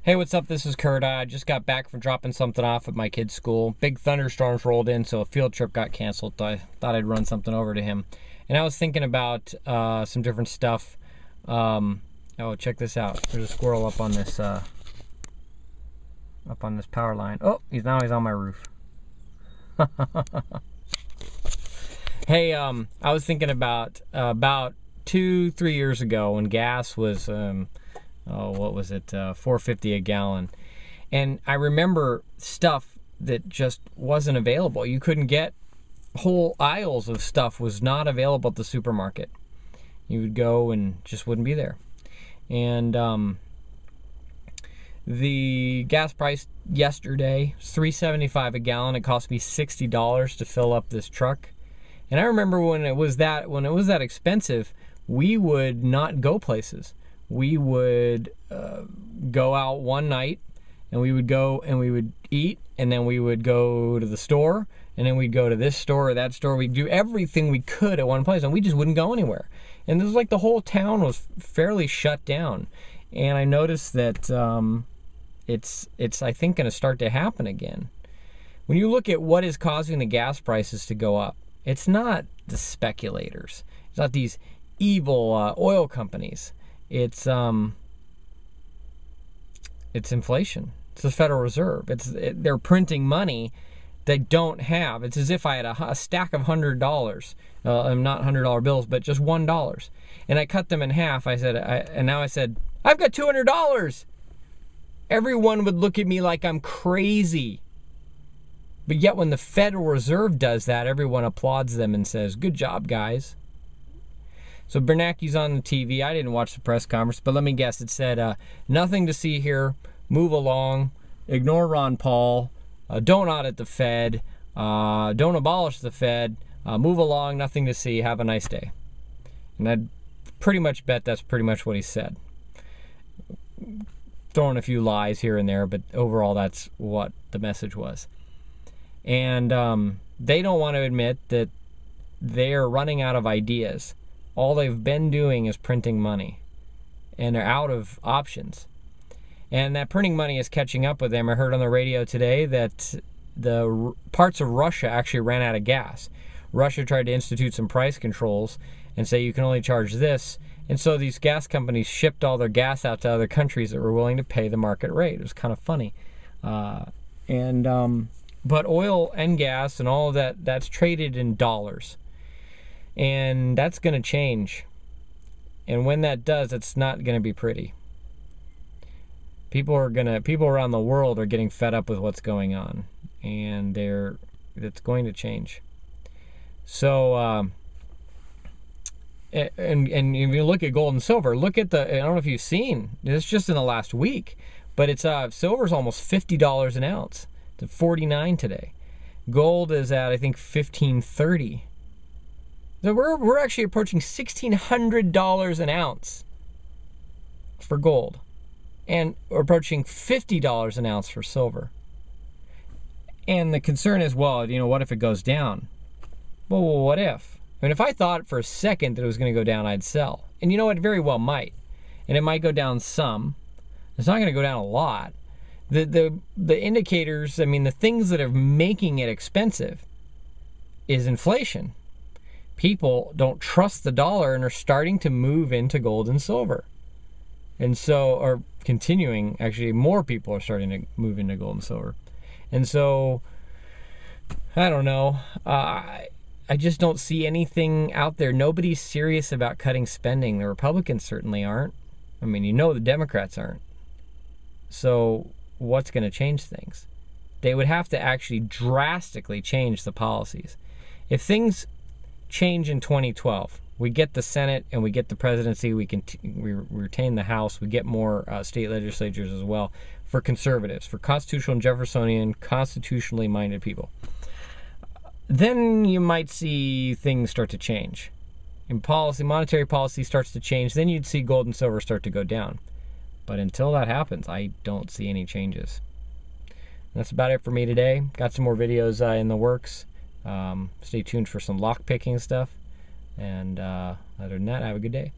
Hey, what's up? This is Kurt. I just got back from dropping something off at my kid's school. Big thunderstorms rolled in, so a field trip got canceled. So I thought I'd run something over to him. And I was thinking about some different stuff. Oh, check this out. There's a squirrel up on this power line. Oh, he's on my roof. Hey, I was thinking about 2-3 years ago when gas was what was it, $4.50 a gallon. And I remember stuff that just wasn't available. You couldn't get, whole aisles of stuff was not available at the supermarket. You would go and just wouldn't be there. And the gas price yesterday was $3.75 a gallon. It cost me $60 to fill up this truck. And I remember when it was that expensive, we would not go places. We would go out one night, and we would go and we would eat, and then we would go to the store, and then we'd go to this store or that store. We'd do everything we could at one place, and we just wouldn't go anywhere. And this was like the whole town was fairly shut down. And I noticed that it's I think going to start to happen again. When you look at what is causing the gas prices to go up, it's not the speculators. It's not these evil oil companies. It's inflation. It's the Federal Reserve. They're printing money they don't have. It's as if I had a stack of $100, not $100 bills, but just $1, and I cut them in half. And now I said, I've got $200. Everyone would look at me like I'm crazy. But yet when the Federal Reserve does that, everyone applauds them and says, good job, guys. So Bernanke's on the TV. I didn't watch the press conference, but let me guess. It said, nothing to see here. Move along. Ignore Ron Paul. Don't audit the Fed. Don't abolish the Fed. Move along. Nothing to see. Have a nice day. And I'd pretty much bet that's pretty much what he said. Throwing a few lies here and there, but overall that's what the message was. And they don't want to admit that they're running out of ideas. All they've been doing is printing money, and they're out of options. And that printing money is catching up with them. I heard on the radio today that the parts of Russia actually ran out of gas. Russia tried to institute some price controls and say you can only charge this. And so these gas companies shipped all their gas out to other countries that were willing to pay the market rate. It was kind of funny. But oil and gas and all of that, that's traded in dollars. And that's going to change. And when that does, it's not going to be pretty. People around the world are getting fed up with what's going on, and it's going to change. So and if you look at gold and silver, look at I don't know if you've seen, it's just in the last week, but it's silver's almost $50 an ounce. It's at $49 today. Gold is at, I think, $15.30. So we're actually approaching $1,600 an ounce for gold, and we're approaching $50 an ounce for silver. And the concern is, well, what if it goes down? Well, what if? I mean, if I thought for a second that it was going to go down, I'd sell. And you know what? It very well might. And it might go down some. It's not going to go down a lot. The indicators, I mean, the things that are making it expensive is inflation. People don't trust the dollar and are starting to move into gold and silver. And so, or continuing, actually, more people are starting to move into gold and silver. And so, I don't know. I just don't see anything out there. Nobody's serious about cutting spending. The Republicans certainly aren't. I mean, the Democrats aren't. So, what's going to change things? They would have to actually drastically change the policies. If things change in 2012, we get the Senate and we get the presidency, we retain the House, we get more state legislatures as well for conservatives, for constitutional and Jeffersonian, constitutionally minded people. Then you might see things start to change. In policy, monetary policy starts to change, then you'd see gold and silver start to go down. But until that happens, I don't see any changes. That's about it for me today. Got some more videos in the works. Stay tuned for some lock picking stuff. And other than that, have a good day.